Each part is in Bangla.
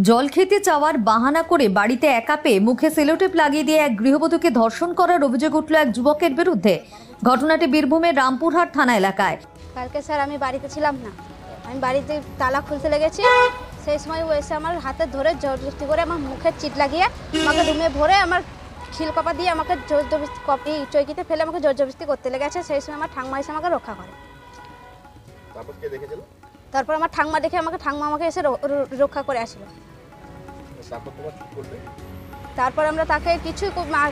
জল খেতে চাওয়ার বাহানা করে বাড়িতে একা পেয়ে মুখে সেলোটেপ লাগিয়ে দিয়ে এক গৃহবধূকে ধর্ষণ করার অভিযোগ উঠল এক যুবকের বিরুদ্ধে। ঘটনাটি বীরভূমের রামপুরহাট থানা এলাকায়। কালকে স্যার আমি বাড়িতে ছিলাম না, আমি বাড়িতে তালা খুলতে লেগেছি। সেই সময় ও এসে আমার হাতে ধরে জবরদস্তি করে আমার মুখে চিট লাগিয়ে আমাকে রুমে ভরে আমার খিল কপা দিয়ে আমাকে জবরদস্তি চৌকিতে ফেলে আমাকে জবরদস্তি করতে লেগেছে। সেই সময় আমার ঠাংমা এসে আমাকে রক্ষা করে। তারপর আমার ঠাংমা দেখে ঠাংমা আমাকে এসে রক্ষা করে আসলো। তারপর আমরা তাকে কিছু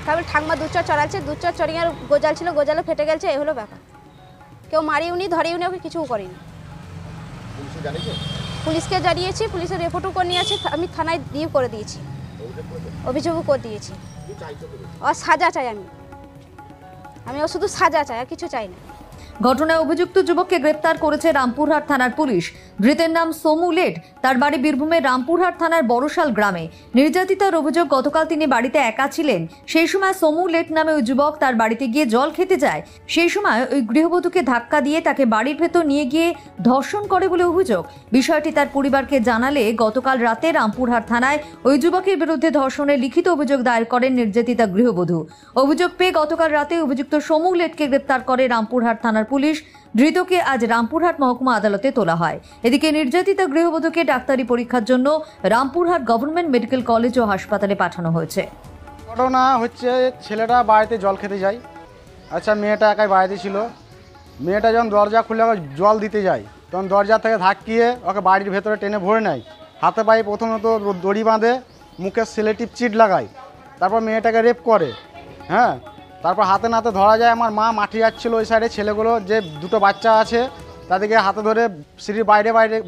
কেবল ঠাংমা দুচর চড়াচ্ছে, দুচর চড়িয়ে আর গোজাল ছিল, গোজালে ফেটে গেছে, এই হলো ব্যাপার। কেউ মারিওনি, ধরিওনি, ওকে কিছুও করিনি। পুলিশকে জানিয়েছি, পুলিশের রিপোর্টও করে নিয়েছি, আমি থানায় দিয়ে করে দিয়েছি, অভিযোগও করে দিয়েছি। আর সাজা চাই, আমি ও শুধু সাজা চাই, আর কিছু চাই না। ঘটনায় অভিযুক্ত যুবককে গ্রেপ্তার করেছে রামপুরহাট থানার পুলিশ। ধৃতের নাম সোমু লেট। তার বাড়ি বীরভূমের রামপুরহাট থানার বড়শাল গ্রামে। নির্যাতিতার অভিযোগ, গতকাল তিনি বাড়িতে একা ছিলেন। সেই সময় সোমু লেট নামে ওই যুবক তার বাড়িতে গিয়ে জল খেতে যায়। সেই সময় ওই গৃহবধূকে ধাক্কা দিয়ে তাকে বাড়ির ভেতর নিয়ে গিয়ে ধর্ষণ করে বলে অভিযোগ। বিষয়টি তার পরিবারকে জানালে গতকাল রাতে রামপুরহাট থানায় ওই যুবকের বিরুদ্ধে ধর্ষণের লিখিত অভিযোগ দায়ের করেন নির্যাতিতা গৃহবধূ। অভিযোগ পেয়ে গতকাল রাতে অভিযুক্ত সোমু লেটকে গ্রেপ্তার করে রামপুরহাট থানার পুলিশ। ধৃতকে আজ রামপুরহাট মহকুমা আদালতে তোলা হয়। এদিকে নির্যাতিতা গৃহবধূকে ডাক্তারি পরীক্ষার জন্য রামপুরহাট গভর্নমেন্ট মেডিকেল কলেজ ও হাসপাতালে পাঠানো হয়েছে। ঘটনা হচ্ছে, ছেলেটা বাড়িতে জল খেতে যায়। আচ্ছা, মেয়েটা একাই বাড়িতে ছিল। মেয়েটা যখন দরজা খুলে জল দিতে যায়, তখন দরজা থেকে ধাক্কিয়ে ওকে বাড়ির ভেতরে টেনে ভরে নেয়। হাতে পায়ে প্রথমত দড়ি বাঁধে, মুখে সেলেটিভ চিট লাগায়, তারপর মেয়েটাকে রেপ করে। হ্যাঁ, তারপর হাতে নাতে ধরা যায়। আমার মা মাঠে যাচ্ছিলো, ওই সাইডে ছেলেগুলো যে দুটো বাচ্চা আছে তাদেরকে হাতে ধরে সিঁড়ির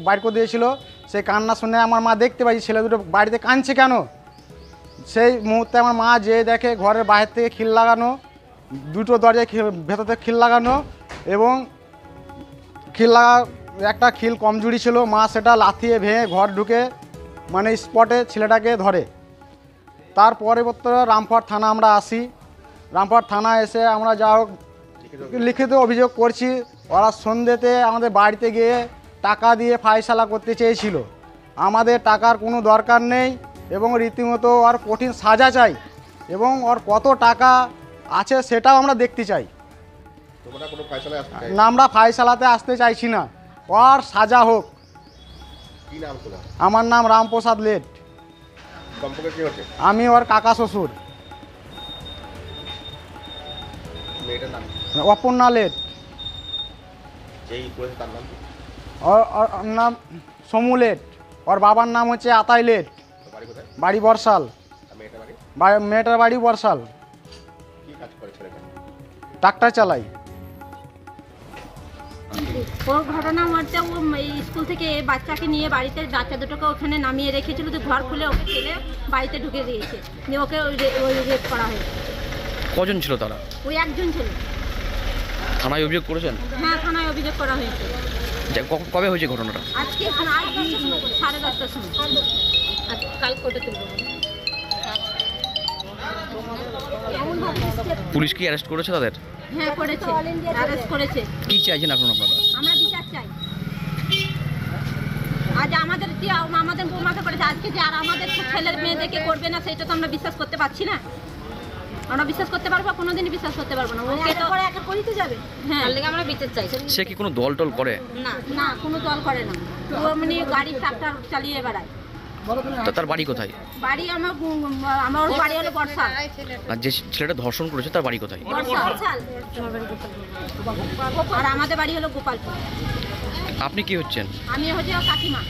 বাইর করে দিয়েছিল। সেই কান্না শুনে আমার মা দেখতে পাই ছেলে দুটো বাড়িতে কাঁদছে কেন। সেই মুহূর্তে আমার মা যে দেখে ঘরের বাইরে থেকে খিল লাগানো, দুটো দরজায় ভেতর থেকে খিল লাগানো, এবং একটা খিল কমজোরি ছিল। মা সেটা লাথিয়ে ভেঙে ঘর ঢুকে মানে স্পটে ছেলেটাকে ধরে। তার পরবর্তীতে রামপুরহাট থানা আমরা আসি। রামপুরহাট থানা এসে আমরা যা হোক লিখিত অভিযোগ করছি। ওরা সন্ধ্যেতে আমাদের বাড়িতে গিয়ে টাকা দিয়ে ফায়সালা করতে চেয়েছিল। আমাদের টাকার কোনো দরকার নেই, এবং রীতিমতো ওর কঠিন সাজা চাই, এবং ওর কত টাকা আছে সেটাও আমরা দেখতে চাই। না, আমরা ফায়সালাতে আসতে চাইছি না, ওর সাজা হোক। আমার নাম রামপ্রসাদ লেট, আমি ওর কাকা শ্বশুর। অপর্ণা লেট। ওর নাম সমু লেট। ওর বাবার নাম হচ্ছে আতাই লেট। বাড়ি বর্ষাল। মেয়েটার বাড়ি বর্ষাল। ট্রাক্টর চালাই। ওর ঘটনা হচ্ছে, ও স্কুল থেকে বাচ্চাকে নিয়ে বাড়িতে, বাচ্চা দুটোকে ওখানে নামিয়ে রেখেছিল, তো ঘর খুলে ওকে ছেলে বাড়িতে ঢুকে দিয়েছে, দিয়ে ওকে ওই রেপ করা হয়েছে। কজন ছিল তারা? ওই একজন ছিল। থানায় অভিযোগ করেছেন? হ্যাঁ, থানায় অভিযোগ করা হয়েছে। কবে হয়েছে ঘটনাটা? আজকে 10:30টার সময়। কাল কোর্টে তুলব। পুলিশ কি অ্যারেস্ট করেছে তাদের? হ্যাঁ, করেছে, অ্যারেস্ট করেছে। কি চাইছেন এখন আপনারা? আমরা বিচার চাই। আজ আমাদের যে আমাদের বৌমাকে করেছে, আজকে যে আর আমাদের ছেলের মেয়েদেরকে করবে না, সেটা তো আমরা বিশ্বাস করতে পারছি না। আমরা বিশ্বাস করতে পারবো? কোনোদিনই বিশ্বাস করতে পারবো না। ওকে তো একা করিতে যাবে। হ্যাঁ, তার লাগি আমরা বিচার চাই। সে কি কোনো দল টল করে? না না, কোনো দল করে না। ও মানে গাড়ি ট্রাক্টর চালিয়ে বেড়ায়। তার বাড়ি কোথায়? বাড়ি আমার বাড়ি হলো বর্ষাল। আর যে ছেলেটা ধর্ষণ করেছে তার বাড়ি কোথায়? বর্ষাল। আর আমাদের বাড়ি হলো গোপালপুর। আপনি কি হচ্ছেন? আমি হচ্ছে কাকিমা।